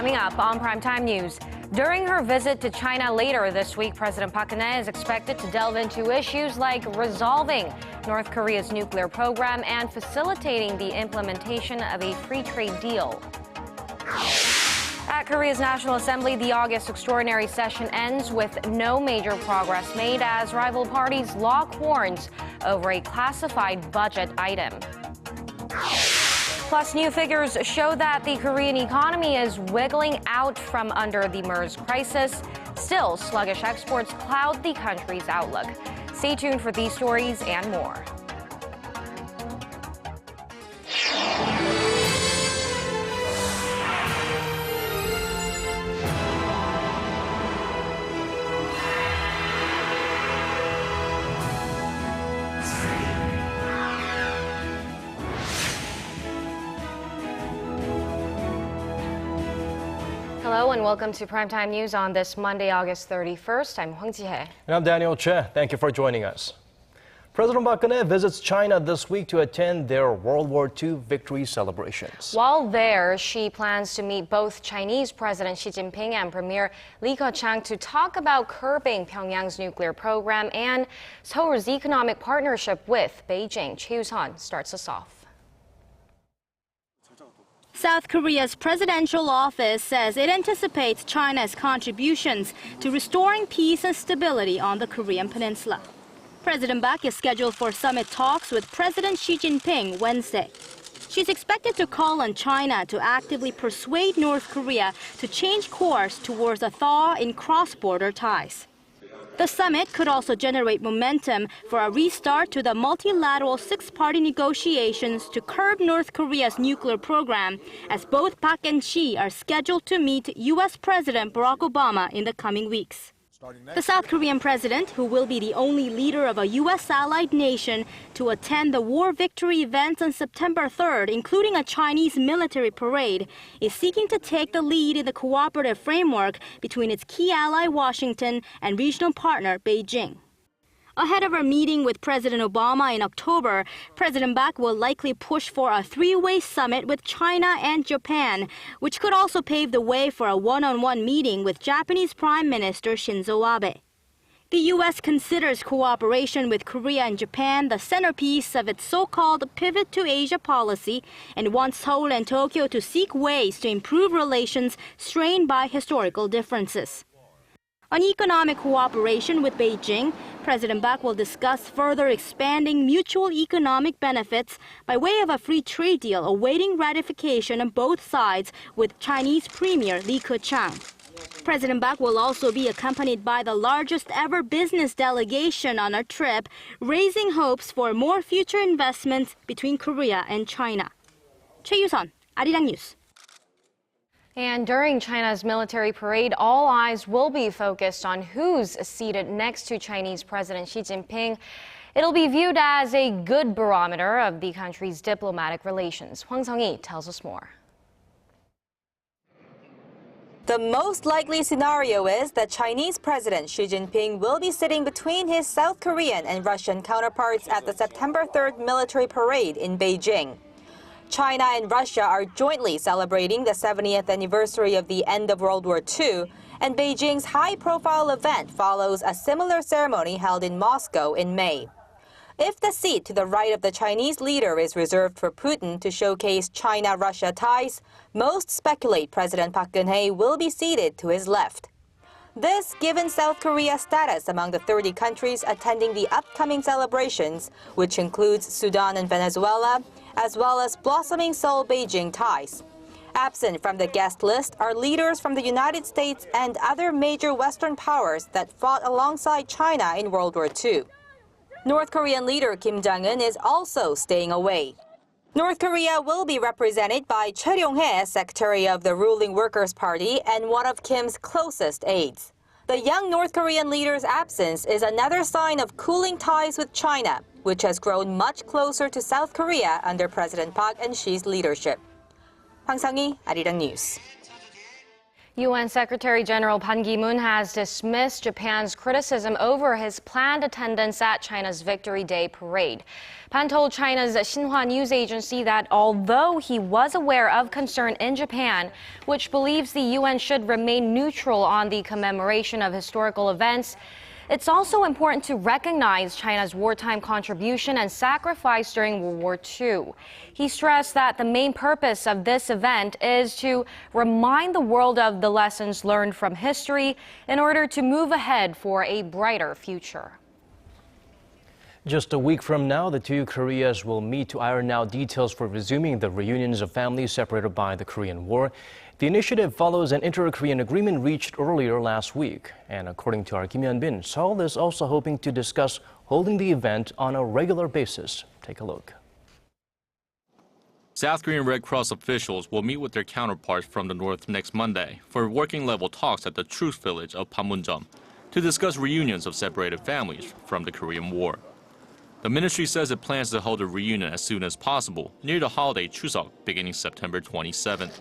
Coming up on Primetime News. During her visit to China later this week, President Park Geun-hye is expected to delve into issues like resolving North Korea's nuclear program and facilitating the implementation of a free trade deal. At Korea's National Assembly, the August extraordinary session ends with no major progress made as rival parties lock horns over a classified budget item. Plus, new figures show that the Korean economy is wiggling out from under the MERS crisis. Still, sluggish exports cloud the country's outlook. Stay tuned for these stories and more. Hello and welcome to Primetime News on this Monday, August 31st. I'm Hwang Ji-hye. And I'm Daniel Choy. Thank you for joining us. President Park Geun-hye visits China this week to attend their World War II victory celebrations. While there, she plans to meet both Chinese President Xi Jinping and Premier Li Keqiang to talk about curbing Pyongyang's nuclear program and Seoul's economic partnership with Beijing. Choi Yoo-sun starts us off. South Korea's presidential office says it anticipates China's contributions to restoring peace and stability on the Korean peninsula. President Park is scheduled for summit talks with President Xi Jinping Wednesday. She's expected to call on China to actively persuade North Korea to change course towards a thaw in cross-border ties. The summit could also generate momentum for a restart to the multilateral six-party negotiations to curb North Korea's nuclear program, as both Park and Xi are scheduled to meet U.S. President Barack Obama in the coming weeks. The South Korean president, who will be the only leader of a U.S. allied nation to attend the war victory events on September 3rd, including a Chinese military parade, is seeking to take the lead in the cooperative framework between its key ally Washington and regional partner Beijing. Ahead of her meeting with President Obama in October, President Park will likely push for a three-way summit with China and Japan, which could also pave the way for a one-on-one meeting with Japanese Prime Minister Shinzo Abe. The U.S. considers cooperation with Korea and Japan the centerpiece of its so-called pivot to Asia policy and wants Seoul and Tokyo to seek ways to improve relations strained by historical differences. On economic cooperation with Beijing, President Park will discuss further expanding mutual economic benefits by way of a free trade deal awaiting ratification on both sides with Chinese Premier Li Keqiang. President Park will also be accompanied by the largest ever business delegation on a trip, raising hopes for more future investments between Korea and China. Choi Yoo-sun, Arirang News. And during China's military parade, all eyes will be focused on who's seated next to Chinese President Xi Jinping. It'll be viewed as a good barometer of the country's diplomatic relations. Hwang Ji-hye tells us more. The most likely scenario is that Chinese President Xi Jinping will be sitting between his South Korean and Russian counterparts at the September 3rd military parade in Beijing. China and Russia are jointly celebrating the 70th anniversary of the end of World War II, and Beijing's high-profile event follows a similar ceremony held in Moscow in May. If the seat to the right of the Chinese leader is reserved for Putin to showcase China-Russia ties, most speculate President Park Geun-hye will be seated to his left. This given South Korea's status among the 30 countries attending the upcoming celebrations, which includes Sudan and Venezuela, as well as blossoming Seoul-Beijing ties. Absent from the guest list are leaders from the United States and other major Western powers that fought alongside China in World War II. North Korean leader Kim Jong-un is also staying away. North Korea will be represented by Choi Ryong-hae, secretary of the ruling Workers' Party and one of Kim's closest aides. The young North Korean leader's absence is another sign of cooling ties with China, which has grown much closer to South Korea under President Park and Xi's leadership. Hwang Ji-hye, Arirang News. UN Secretary-General Ban Kimoon has dismissed Japan's criticism over his planned attendance at China's Victory Day parade. Ban told China's Xinhua news agency that although he was aware of concern in Japan, which believes the UN should remain neutral on the commemoration of historical events, it's also important to recognize China's wartime contribution and sacrifice during World War II. He stressed that the main purpose of this event is to remind the world of the lessons learned from history in order to move ahead for a brighter future. Just a week from now, the two Koreas will meet to iron out details for resuming the reunions of families separated by the Korean War. The initiative follows an inter-Korean agreement reached earlier last week. And according to our Kim Hyun-bin, Seoul is also hoping to discuss holding the event on a regular basis. Take a look. South Korean Red Cross officials will meet with their counterparts from the north next Monday for working-level talks at the truce village of Panmunjom to discuss reunions of separated families from the Korean War. The ministry says it plans to hold a reunion as soon as possible near the holiday Chuseok beginning September 27th.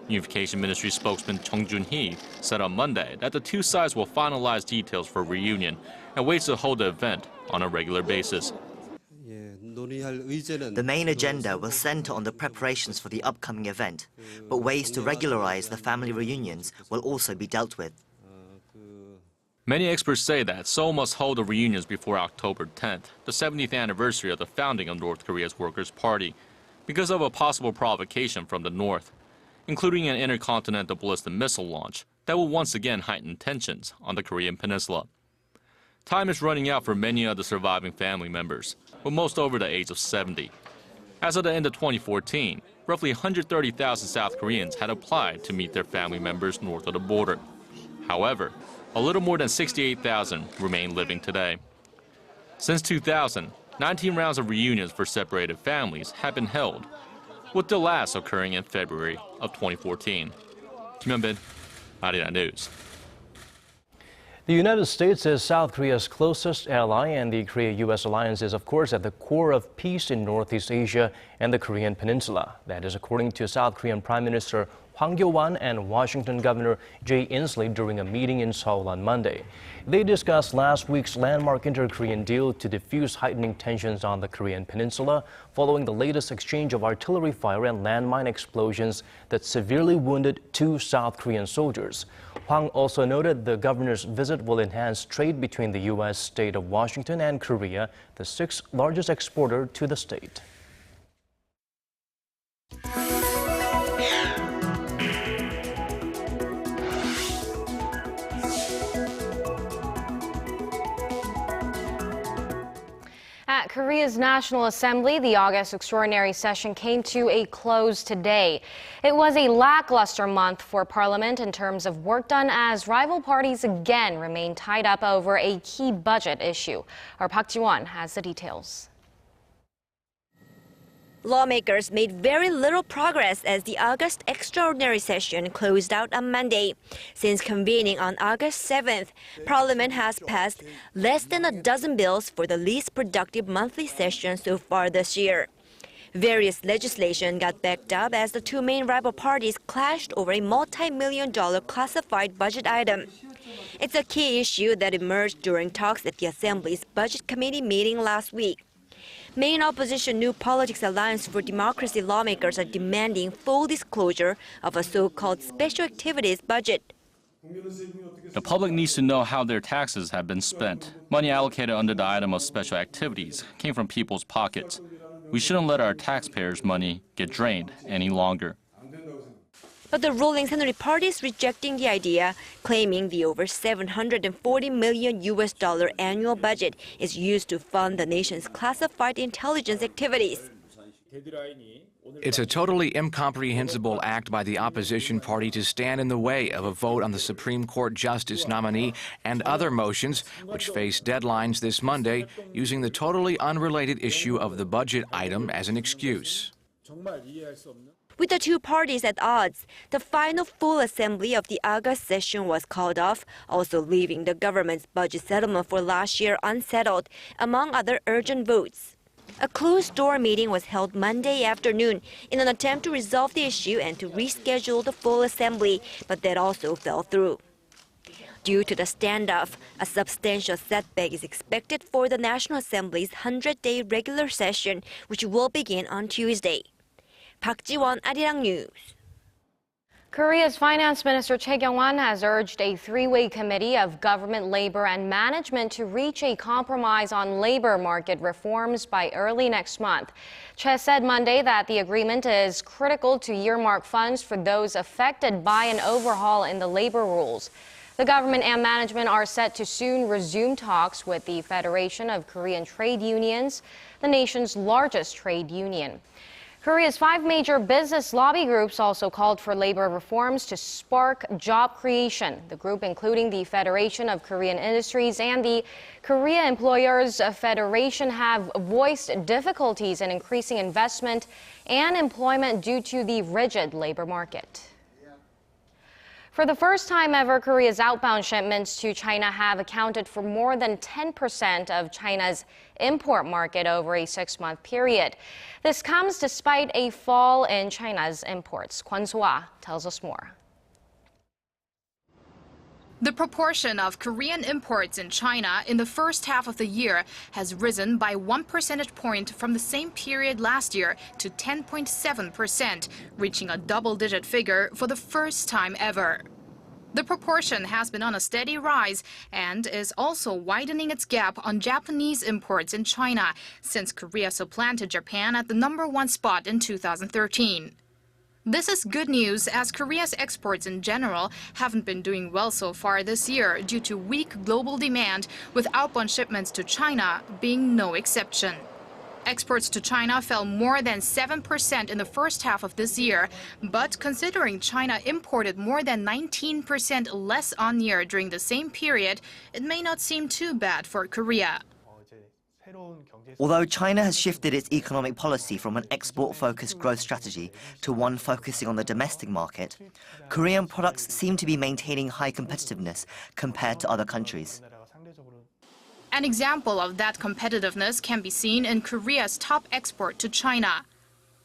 Unification Ministry spokesman Hwang Ji-hye said on Monday that the two sides will finalize details for reunion and waits to hold the event on a regular basis. The main agenda will center on the preparations for the upcoming event, but ways to regularize the family reunions will also be dealt with. Many experts say that Seoul must hold the reunions before October 10th, the 70th anniversary of the founding of North Korea's Workers' Party, because of a possible provocation from the north, including an intercontinental ballistic missile launch that will once again heighten tensions on the Korean peninsula. Time is running out for many of the surviving family members, with most over the age of 70. As of the end of 2014, roughly 130,000 South Koreans had applied to meet their family members north of the border. However, a little more than 68,000 remain living today. Since 2000, 19 rounds of reunions for separated families have been held, with the last occurring in February of 2014. Kim Hyun-bin, Arirang News. The United States is South Korea's closest ally, and the Korea-U.S. alliance is, of course, at the core of peace in Northeast Asia and the Korean Peninsula. That is according to South Korean Prime Minister Hwang Ji-hye and Washington Governor Jay Inslee during a meeting in Seoul on Monday. They discussed last week's landmark inter-Korean deal to defuse heightening tensions on the Korean Peninsula following the latest exchange of artillery fire and landmine explosions that severely wounded 2 South Korean soldiers. Hwang also noted the governor's visit will enhance trade between the U.S. state of Washington and Korea, the 6th largest exporter to the state. At Korea's National Assembly, the August extraordinary session came to a close today. It was a lackluster month for Parliament in terms of work done as rival parties again remain tied up over a key budget issue. Our Park Ji-hye has the details. Lawmakers made very little progress as the August extraordinary session closed out on Monday. Since convening on August 7th, Parliament has passed less than a dozen bills for the least productive monthly session so far this year. Various legislation got backed up as the two main rival parties clashed over a multi-million-dollar classified budget item. It's a key issue that emerged during talks at the Assembly's Budget Committee meeting last week. Main opposition New Politics Alliance for Democracy lawmakers are demanding full disclosure of a so-called special activities budget. The public needs to know how their taxes have been spent. Money allocated under the item of special activities came from people's pockets. We shouldn't let our taxpayers' money get drained any longer. But the ruling Saenuri party is rejecting the idea, claiming the over $740 million annual budget is used to fund the nation's classified intelligence activities. It's a totally incomprehensible act by the opposition party to stand in the way of a vote on the Supreme Court Justice nominee and other motions, which face deadlines this Monday, using the totally unrelated issue of the budget item as an excuse. With the two parties at odds, the final full assembly of the August session was called off, also leaving the government's budget settlement for last year unsettled, among other urgent votes. A closed-door meeting was held Monday afternoon in an attempt to resolve the issue and to reschedule the full assembly, but that also fell through. Due to the standoff, a substantial setback is expected for the National Assembly's 100-day regular session, which will begin on Tuesday. Park Ji-hye, Arirang News. Korea's Finance Minister Choi Kyung-won has urged a three-way committee of government, labor, and management to reach a compromise on labor market reforms by early next month. Choi said Monday that the agreement is critical to earmark funds for those affected by an overhaul in the labor rules. The government and management are set to soon resume talks with the Federation of Korean Trade Unions, the nation's largest trade union. Korea's 5 major business lobby groups also called for labor reforms to spark job creation. The group, including the Federation of Korean Industries and the Korea Employers Federation, have voiced difficulties in increasing investment and employment due to the rigid labor market. For the first time ever, Korea's outbound shipments to China have accounted for more than 10% of China's import market over a 6-month period. This comes despite a fall in China's imports. Kwon So-ah tells us more. The proportion of Korean imports in China in the first half of the year has risen by 1 percentage point from the same period last year to 10.7%, reaching a double-digit figure for the first time ever. The proportion has been on a steady rise and is also widening its gap on Japanese imports in China since Korea supplanted Japan at the #1 spot in 2013. This is good news as Korea's exports in general haven't been doing well so far this year due to weak global demand, with outbound shipments to China being no exception. Exports to China fell more than 7% in the first half of this year, but considering China imported more than 19% less on-year during the same period, it may not seem too bad for Korea. Although China has shifted its economic policy from an export-focused growth strategy to one focusing on the domestic market, Korean products seem to be maintaining high competitiveness compared to other countries. An example of that competitiveness can be seen in Korea's top export to China.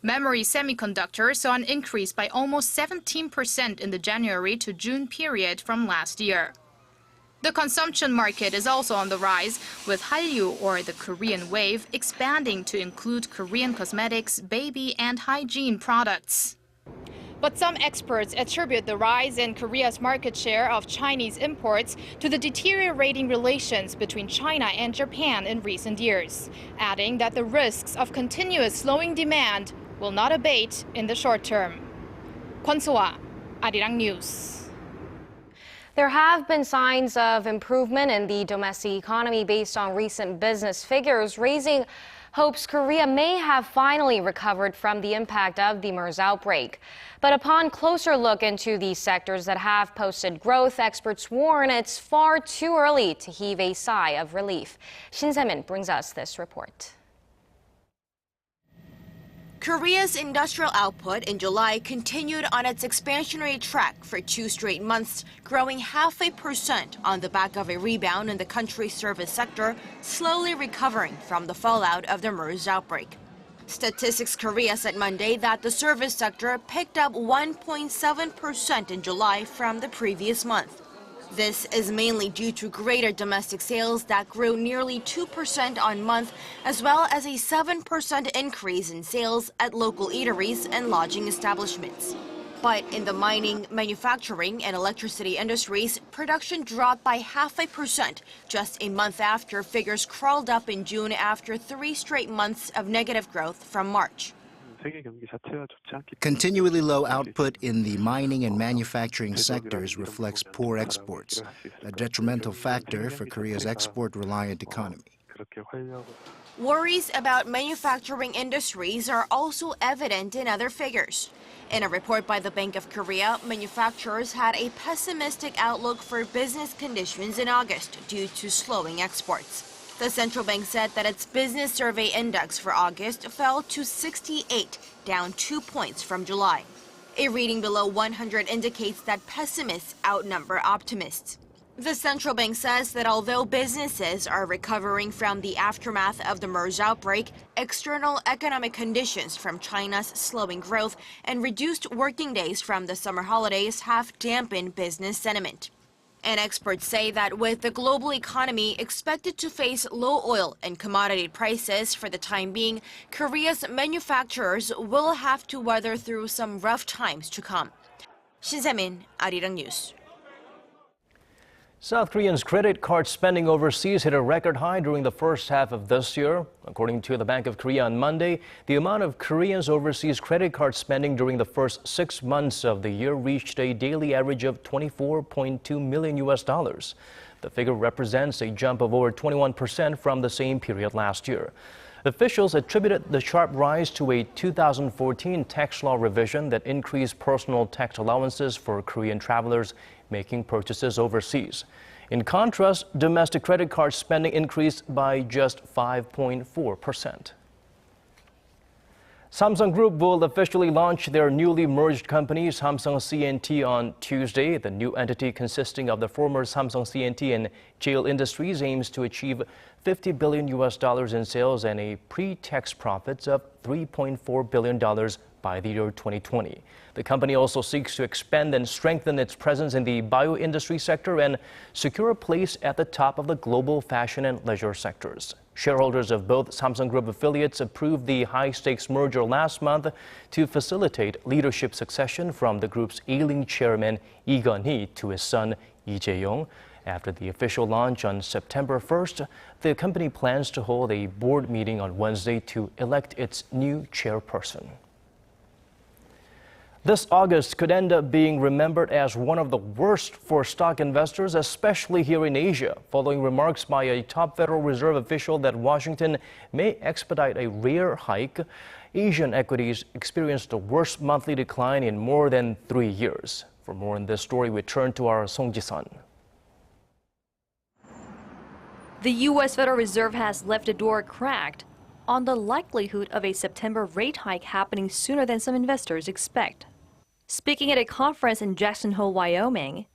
Memory semiconductors saw an increase by almost 17% in the January to June period from last year. The consumption market is also on the rise, with Hallyu, or the Korean wave, expanding to include Korean cosmetics, baby, and hygiene products. But some experts attribute the rise in Korea's market share of Chinese imports to the deteriorating relations between China and Japan in recent years, adding that the risks of continuous slowing demand will not abate in the short term. Kwon So-ah, Arirang News. There have been signs of improvement in the domestic economy based on recent business figures, raising hopes Korea may have finally recovered from the impact of the MERS outbreak. But upon closer look into the sectors that have posted growth, experts warn it's far too early to heave a sigh of relief. Shin Se-min brings us this report. Korea's industrial output in July continued on its expansionary track for 2 straight months, growing 0.5% on the back of a rebound in the country's service sector, slowly recovering from the fallout of the MERS outbreak. Statistics Korea said Monday that the service sector picked up 1.7% in July from the previous month. This is mainly due to greater domestic sales that grew nearly 2% on month, as well as a 7% increase in sales at local eateries and lodging establishments. But in the mining, manufacturing, and electricity industries, production dropped by 0.5% just a month after figures crawled up in June after 3 straight months of negative growth from March. Continually low output in the mining and manufacturing sectors reflects poor exports, a detrimental factor for Korea's export-reliant economy. Worries about manufacturing industries are also evident in other figures. In a report by the Bank of Korea, manufacturers had a pessimistic outlook for business conditions in August due to slowing exports. The central bank said that its business survey index for August fell to 68, down 2 points from July. A reading below 100 indicates that pessimists outnumber optimists. The central bank says that although businesses are recovering from the aftermath of the MERS outbreak, external economic conditions from China's slowing growth and reduced working days from the summer holidays have dampened business sentiment. And experts say that with the global economy expected to face low oil and commodity prices for the time being, Korea's manufacturers will have to weather through some rough times to come. Shin Se-min, Arirang News. South Koreans' credit card spending overseas hit a record high during the first half of this year. According to the Bank of Korea on Monday, the amount of Koreans' overseas credit card spending during the first 6 months of the year reached a daily average of $24.2 million. The figure represents a jump of over 21% from the same period last year. Officials attributed the sharp rise to a 2014 tax law revision that increased personal tax allowances for Korean travelers making purchases overseas. In contrast, domestic credit card spending increased by just 5.4%. Samsung Group will officially launch their newly merged company, Samsung C&T, on Tuesday. The new entity, consisting of the former Samsung C&T and JL Industries, aims to achieve $50 billion in sales and a pre-tax profits of $3.4 billion by the year 2020. The company also seeks to expand and strengthen its presence in the bio-industry sector and secure a place at the top of the global fashion and leisure sectors. Shareholders of both Samsung Group affiliates approved the high-stakes merger last month to facilitate leadership succession from the group's ailing chairman Park Geun-hye to his son Lee Jae-yong. After the official launch on September 1st, the company plans to hold a board meeting on Wednesday to elect its new chairperson. This August could end up being remembered as one of the worst for stock investors, especially here in Asia, following remarks by a top Federal Reserve official that Washington may expedite a rare hike. Asian equities experienced the worst monthly decline in more than 3 years. For more on this story, we turn to our Song Ji-sun. The U.S. Federal Reserve has left the door cracked on the likelihood of a September rate hike happening sooner than some investors expect. Speaking at a conference in Jackson Hole, Wyoming,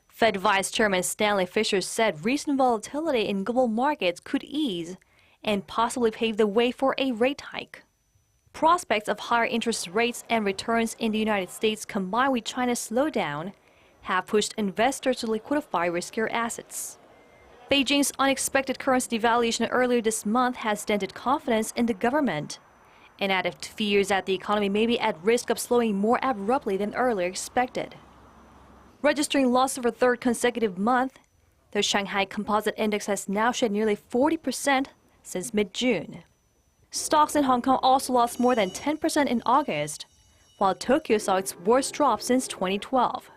Fed Vice Chairman Stanley Fischer said recent volatility in global markets could ease and possibly pave the way for a rate hike. Prospects of higher interest rates and returns in the United States combined with China's slowdown have pushed investors to liquidify riskier assets. Beijing's unexpected currency devaluation earlier this month has dented confidence in the government and added to fears that the economy may be at risk of slowing more abruptly than earlier expected. Registering losses for a third consecutive month, the Shanghai Composite Index has now shed nearly 40% since mid-June. Stocks in Hong Kong also lost more than 10% in August, while Tokyo saw its worst drop since 2012.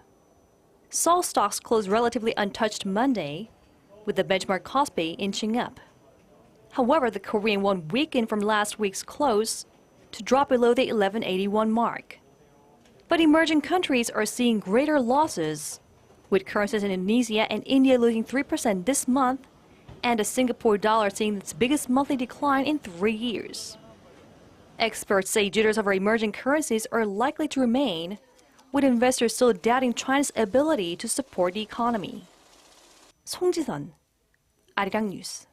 Seoul stocks closed relatively untouched Monday, with the benchmark Kospi inching up. However, the Korean won weakened from last week's close to drop below the 1181 mark. But emerging countries are seeing greater losses, with currencies in Indonesia and India losing 3% this month, and the Singapore dollar seeing its biggest monthly decline in 3 years. Experts say jitters over emerging currencies are likely to remain, with investors still doubting China's ability to support the economy. Song Ji-sun, Arirang News.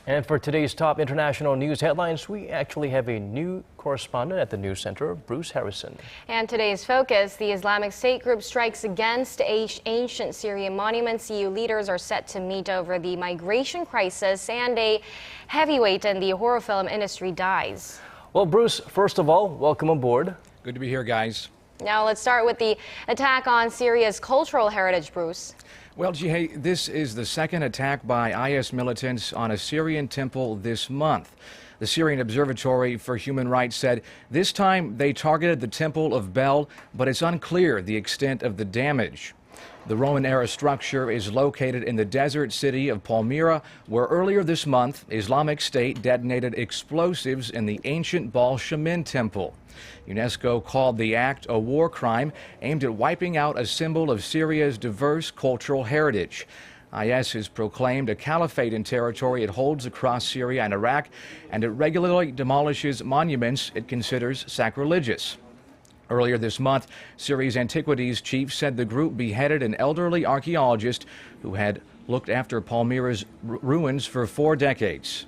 And for today's top international news headlines, we actually have a new correspondent at the news center, Bruce Harrison. And today's focus, the Islamic State group strikes against ancient Syrian monuments. EU leaders are set to meet over the migration crisis, and a heavyweight in the horror film industry dies. Well, Bruce, first of all, welcome aboard. Good to be here, guys. Now let's start with the attack on Syria's cultural heritage, Bruce. Well, Ji-hye, this is the second attack by IS militants on a Syrian temple this month. The Syrian Observatory for Human Rights said this time they targeted the Temple of Bel, but it's unclear the extent of the damage. The Roman-era structure is located in the desert city of Palmyra, where earlier this month, Islamic State detonated explosives in the ancient Baal Shemin temple. UNESCO called the act a war crime aimed at wiping out a symbol of Syria's diverse cultural heritage. IS has proclaimed a caliphate in territory it holds across Syria and Iraq, and it regularly demolishes monuments it considers sacrilegious. Earlier this month, Syria's antiquities chief said the group beheaded an elderly archaeologist who had looked after Palmyra's ruins for 4 decades.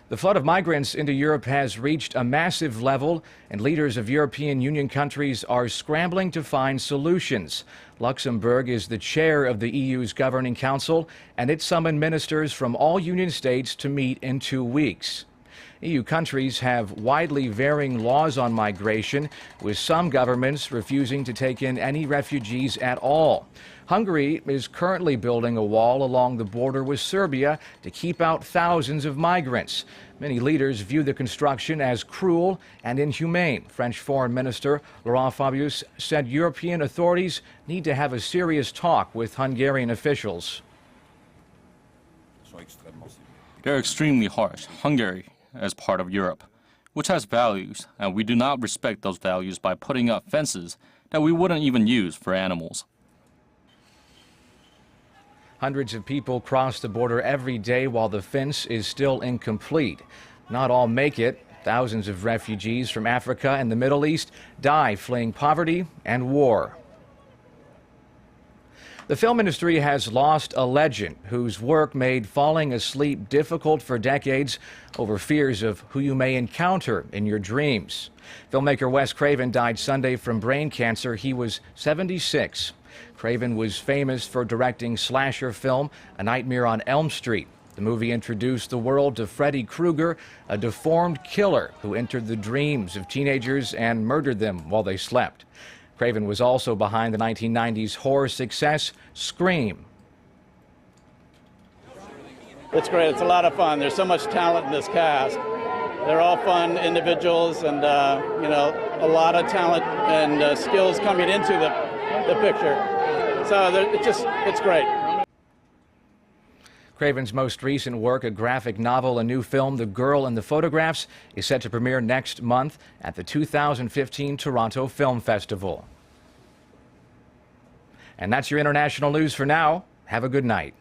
The flood of migrants into Europe has reached a massive level, and leaders of European Union countries are scrambling to find solutions. Luxembourg is the chair of the EU's Governing Council, and it summoned ministers from all union states to meet in 2 weeks. EU countries have widely varying laws on migration, with some governments refusing to take in any refugees at all. Hungary is currently building a wall along the border with Serbia to keep out thousands of migrants. Many leaders view the construction as cruel and inhumane. French Foreign Minister Laurent Fabius said European authorities need to have a serious talk with Hungarian officials. They're extremely harsh. Hungary, as part of Europe, which has values, and we do not respect those values by putting up fences that we wouldn't even use for animals. Hundreds of people cross the border every day while the fence is still incomplete. Not all make it. Thousands of refugees from Africa and the Middle East die fleeing poverty and war. The film industry has lost a legend whose work made falling asleep difficult for decades over fears of who you may encounter in your dreams. Filmmaker Wes Craven died Sunday from brain cancer. He was 76. Craven was famous for directing slasher film A Nightmare on Elm Street. The movie introduced the world to Freddy Krueger, a deformed killer who entered the dreams of teenagers and murdered them while they slept. Craven was also behind the 1990s horror success Scream. It's great. It's a lot of fun. There's so much talent in this cast. They're all fun individuals, and a lot of talent and skills coming into the picture. So it's great. Craven's most recent work, a graphic novel, a new film, The Girl in the Photographs, is set to premiere next month at the 2015 Toronto Film Festival. And that's your international news for now. Have a good night.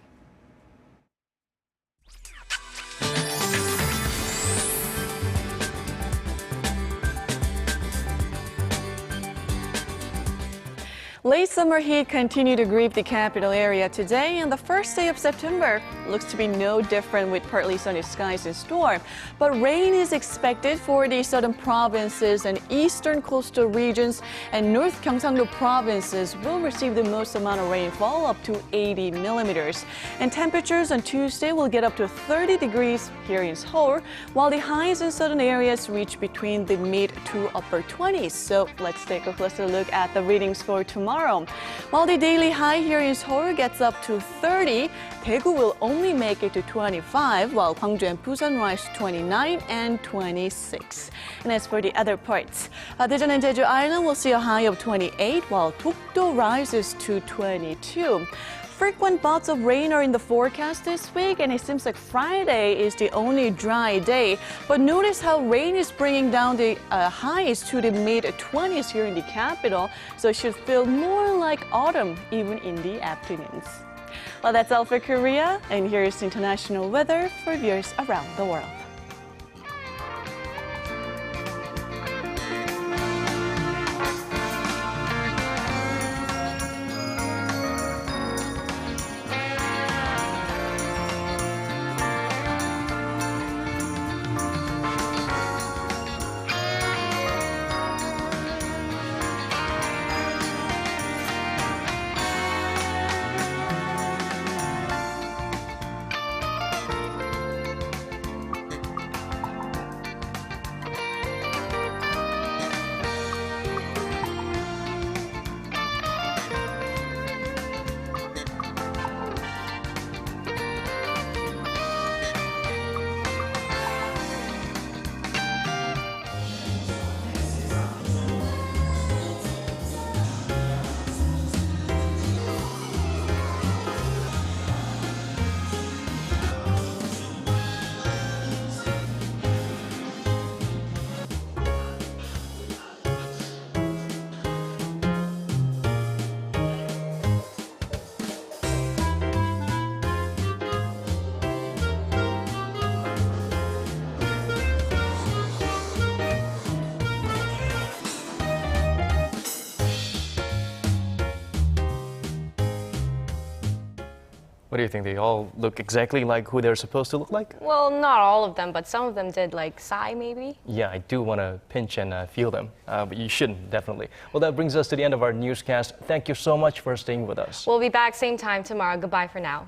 Late summer heat continued to grip the capital area today, and the first day of September looks to be no different with partly sunny skies in store. But rain is expected for the southern provinces and eastern coastal regions, and North Gyeongsang-do provinces will receive the most amount of rainfall, up to 80 millimeters. And temperatures on Tuesday will get up to 30 degrees here in Seoul, while the highs in southern areas reach between the mid to upper 20s. So let's take a closer look at the readings for tomorrow. While the daily high here in Seoul gets up to 30, Daegu will only make it to 25, while Gwangju and Busan rise to 29 and 26. And as for the other parts, Daejeon and Jeju Island will see a high of 28, while Dokdo rises to 22. Frequent bouts of rain are in the forecast this week, and it seems like Friday is the only dry day. But notice how rain is bringing down the highs to the mid-20s here in the capital, so it should feel more like autumn even in the afternoons. Well, that's all for Korea, and here's international weather for viewers around the world. What do you think? They all look exactly like who they're supposed to look like? Well, not all of them, but some of them did, like Psy maybe. Yeah, I do want to pinch and feel them, but you shouldn't, definitely. Well, that brings us to the end of our newscast. Thank you so much for staying with us. We'll be back same time tomorrow. Goodbye for now.